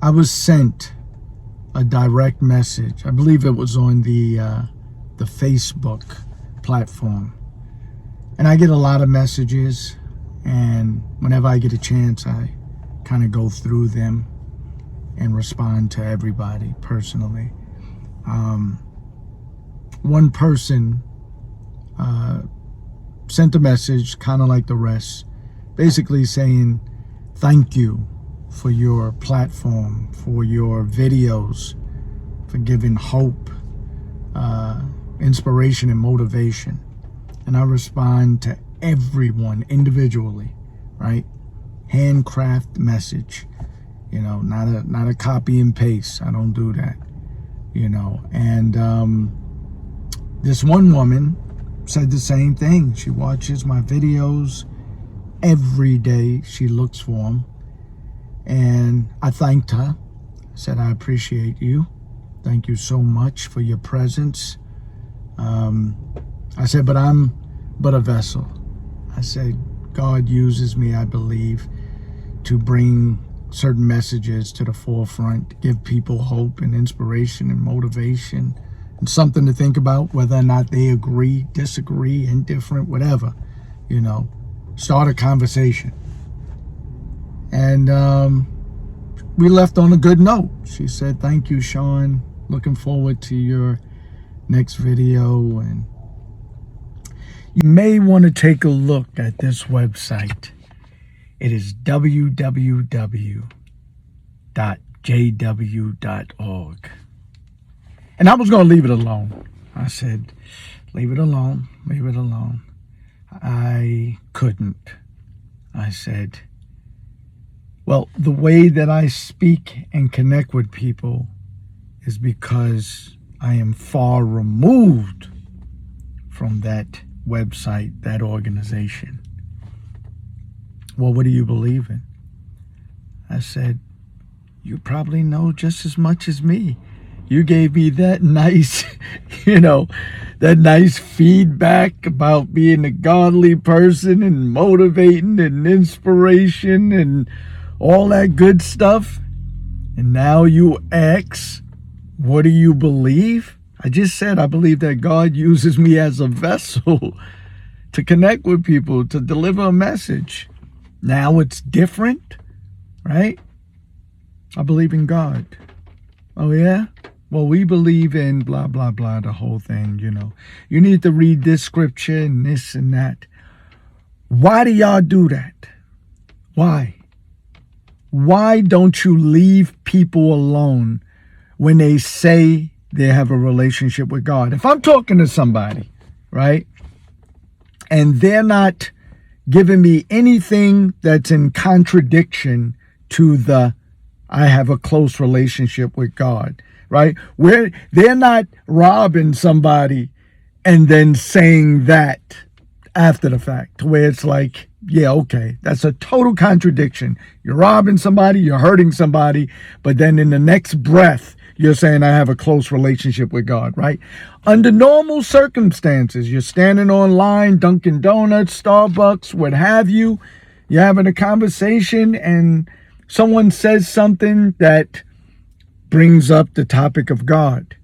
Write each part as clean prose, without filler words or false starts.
I was sent a direct message. I believe it was on the Facebook platform. And I get a lot of messages, and whenever I get a chance, I kind of go through them and respond to everybody personally. One person sent a message, kind of like the rest, basically saying, thank you for your platform, for your videos, for giving hope, inspiration, and motivation. And I respond to everyone individually, right? Handcraft message, not a copy and paste. I don't do that, And this one woman said the same thing. She watches my videos every day. She looks for them. And I thanked her. I said, I appreciate you. Thank you so much for your presence. I said, but I'm but a vessel. I said, God uses me, I believe, to bring certain messages to the forefront, to give people hope and inspiration and motivation and something to think about, whether or not they agree, disagree, indifferent, whatever, start a conversation. And we left on a good note. She said, thank you, Sean. Looking forward to your next video. And you may want to take a look at this website. It is www.jw.org. And I was going to leave it alone. I said, leave it alone, leave it alone. I couldn't. I said, well, the way that I speak and connect with people is because I am far removed from that website, that organization. Well, what do you believe in? I said, you probably know just as much as me. You gave me that nice, that nice feedback about being a godly person and motivating and inspiration and all that good stuff. And now you ask, what do you believe? I just said I believe that God uses me as a vessel to connect with people, to deliver a message. Now it's different, right? I believe in God. Oh, yeah? Well, we believe in blah, blah, blah, the whole thing, You need to read this scripture and this and that. Why do y'all do that? Why? Why don't you leave people alone when they say they have a relationship with God? If I'm talking to somebody, right, and they're not giving me anything that's in contradiction to the I have a close relationship with God, right? Where they're not robbing somebody and then saying that after the fact, where it's like, yeah, okay, that's a total contradiction. You're robbing somebody, you're hurting somebody, but then in the next breath, you're saying I have a close relationship with God, right? Under normal circumstances, you're standing online, Dunkin' Donuts, Starbucks, what have you. You're having a conversation and someone says something that brings up the topic of God.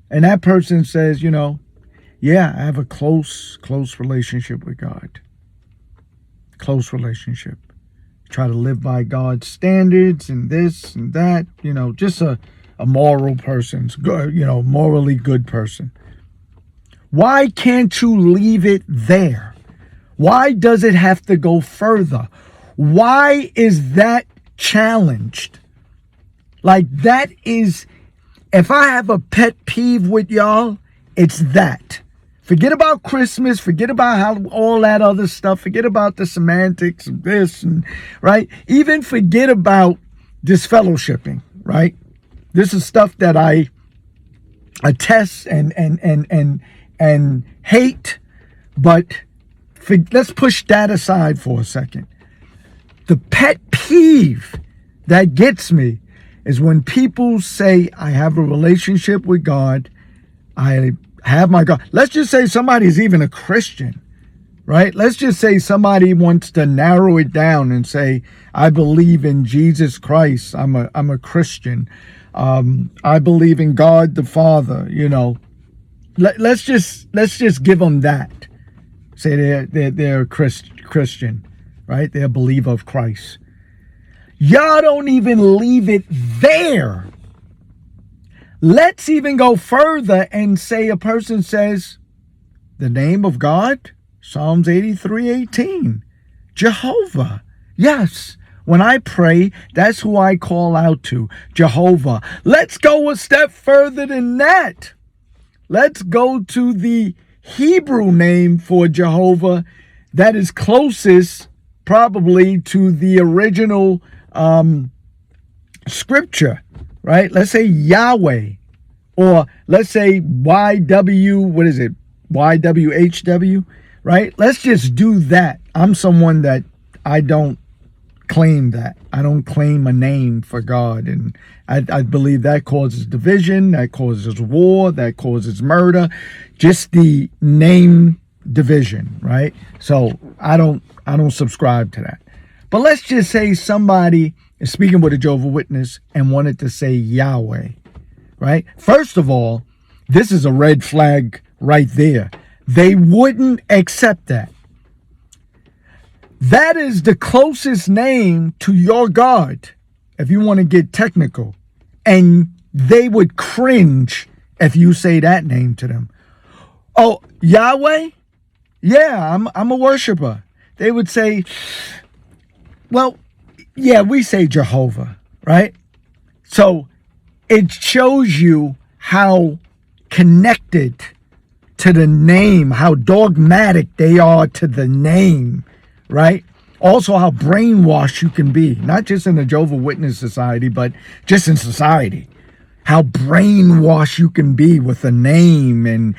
And that person says, yeah, I have a close relationship with God. Close relationship. Try to live by God's standards and this and that, just a moral person, morally good person. Why can't you leave it there? Why does it have to go further? Why is that challenged? Like that is, if I have a pet peeve with y'all, it's that. Forget about Christmas, forget about how all that other stuff, forget about the semantics of this and right. Even forget about disfellowshipping, right? This is stuff that I attest and hate, but let's push that aside for a second. The pet peeve that gets me is when people say, I have a relationship with God, I have my God. Let's just say somebody's even a Christian, right? Let's just say somebody wants to narrow it down and say, I believe in Jesus Christ. I'm a Christian. I believe in God the Father. Let's just give them that. Say they're a Christian, right? They're a believer of Christ. Y'all don't even leave it there. Let's even go further and say a person says the name of God, Psalms 83:18, Jehovah. Yes, when I pray, that's who I call out to, Jehovah. Let's go a step further than that. Let's go to the Hebrew name for Jehovah that is closest probably to the original scripture, right? Let's say Yahweh, or let's say YWHW, right? Let's just do that. I'm someone that I don't claim that. I don't claim a name for God. And I believe that causes division, that causes war, that causes murder. Just the name division, right? So I don't subscribe to that. But let's just say somebody is speaking with a Jehovah's Witness and wanted to say Yahweh, right? First of all, this is a red flag right there. They wouldn't accept that. That is the closest name to your God, if you want to get technical. And they would cringe if you say that name to them. Oh, Yahweh? Yeah, I'm a worshiper. They would say, well, yeah, we say Jehovah, right? So it shows you how connected to the name, how dogmatic they are to the name, right? Also how brainwashed you can be, not just in the Jehovah's Witness society, but just in society. How brainwashed you can be with a name, and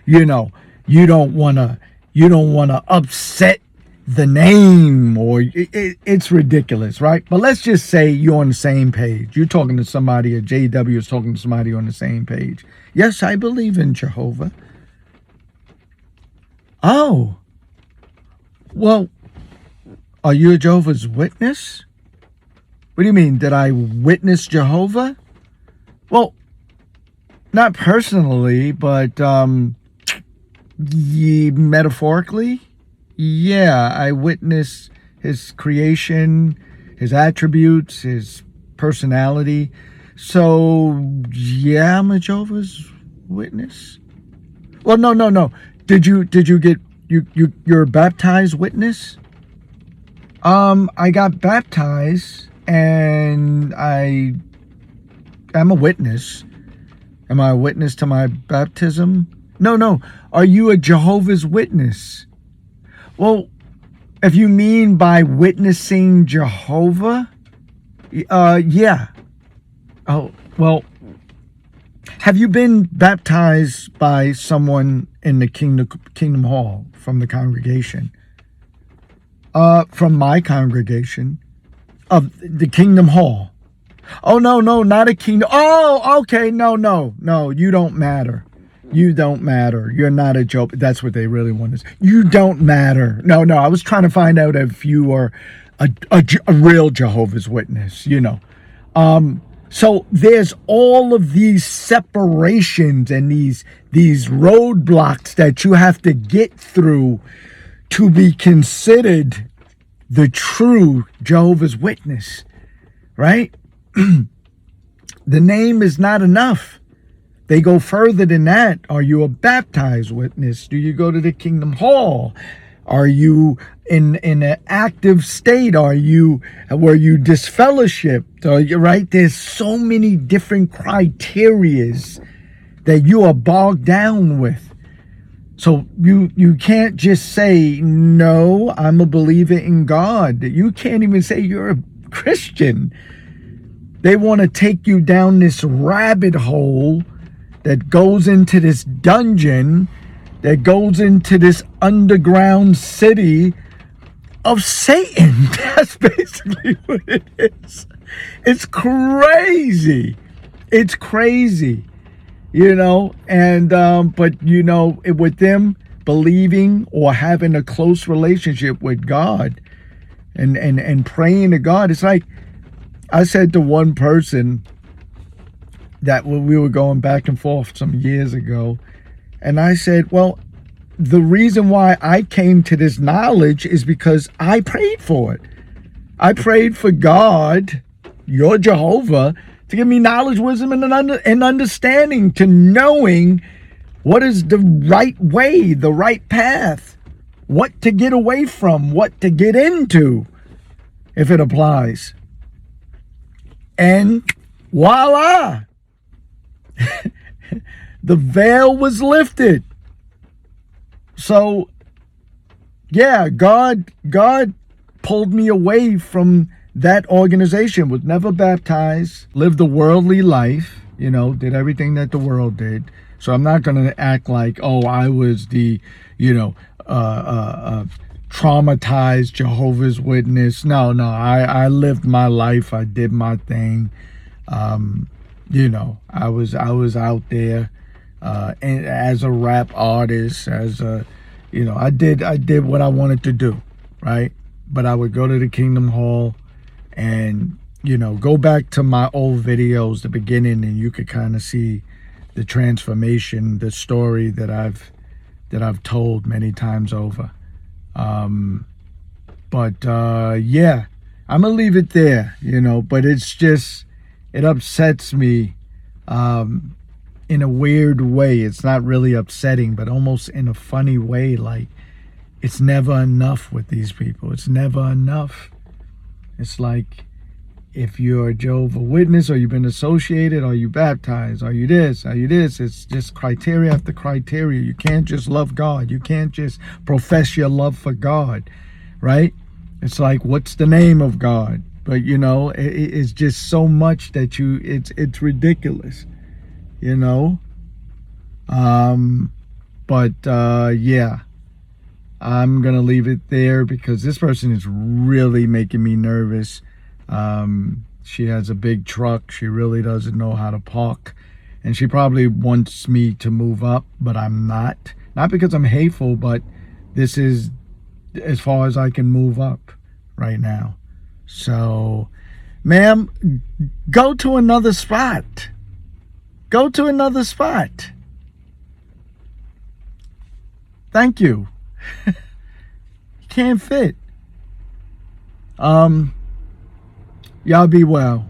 you don't want to upset the name, or it's ridiculous, right? But let's just say you're on the same page. You're talking to somebody, or JW is talking to somebody on the same page. Yes, I believe in Jehovah. Oh, well, are you a Jehovah's Witness? What do you mean? Did I witness Jehovah? Well, not personally, but metaphorically. Yeah, I witnessed his creation, his attributes, his personality. So, yeah, I'm a Jehovah's Witness. Well, no. Did you get you're a baptized witness? I got baptized and I'm a witness. Am I a witness to my baptism? No. Are you a Jehovah's Witness? Well, if you mean by witnessing Jehovah, yeah. Oh, well, have you been baptized by someone in the Kingdom Hall from the congregation? From my congregation of the Kingdom Hall. Oh, no, not a kingdom. Oh, okay. No. You don't matter. You don't matter. You're not a Joe. That's what they really want is you don't matter. No. I was trying to find out if you are a real Jehovah's Witness, So there's all of these separations and these roadblocks that you have to get through to be considered the true Jehovah's Witness, right? The name is not enough. They go further than that. Are you a baptized witness? Do you go to the Kingdom Hall? Are you in an active state? Were you disfellowshipped? Are you, right? There's so many different criterias that you are bogged down with. So you can't just say, no, I'm a believer in God. You can't even say you're a Christian. They want to take you down this rabbit hole that goes into this dungeon, that goes into this underground city of Satan. That's basically what it is. It's crazy. It's crazy, and but with them, believing or having a close relationship with God and praying to God. It's like I said to one person that when we were going back and forth some years ago, and I said, well, the reason why I came to this knowledge is because I prayed for it. I prayed for God, your Jehovah, to give me knowledge, wisdom, and understanding, to knowing what is the right way, the right path, what to get away from, what to get into, if it applies. And voila, the veil was lifted. So, yeah, God pulled me away from that organization, was never baptized, lived a worldly life, did everything that the world did. So I'm not going to act like, I was the, traumatized Jehovah's Witness. No, I lived my life. I did my thing. I was out there and as a rap artist, as a, I did what I wanted to do, right? But I would go to the Kingdom Hall and, go back to my old videos, the beginning, and you could kind of see the transformation, the story that I've told many times over. Yeah, I'm gonna leave it there, but it's just, it upsets me in a weird way. It's not really upsetting, but almost in a funny way. Like, it's never enough with these people. It's never enough. It's like, if you're a Jehovah's Witness, or you've been associated, or you baptized, are you this, it's just criteria after criteria. You can't just love God. You can't just profess your love for God, right? It's like, what's the name of God? But it's just so much that it's ridiculous, yeah, I'm gonna leave it there because this person is really making me nervous. She has a big truck. She really doesn't know how to park, and she probably wants me to move up, but I'm not because I'm hateful, but this is as far as I can move up right now. So, ma'am, go to another spot. Go to another spot. Thank you. Can't fit. Y'all be well.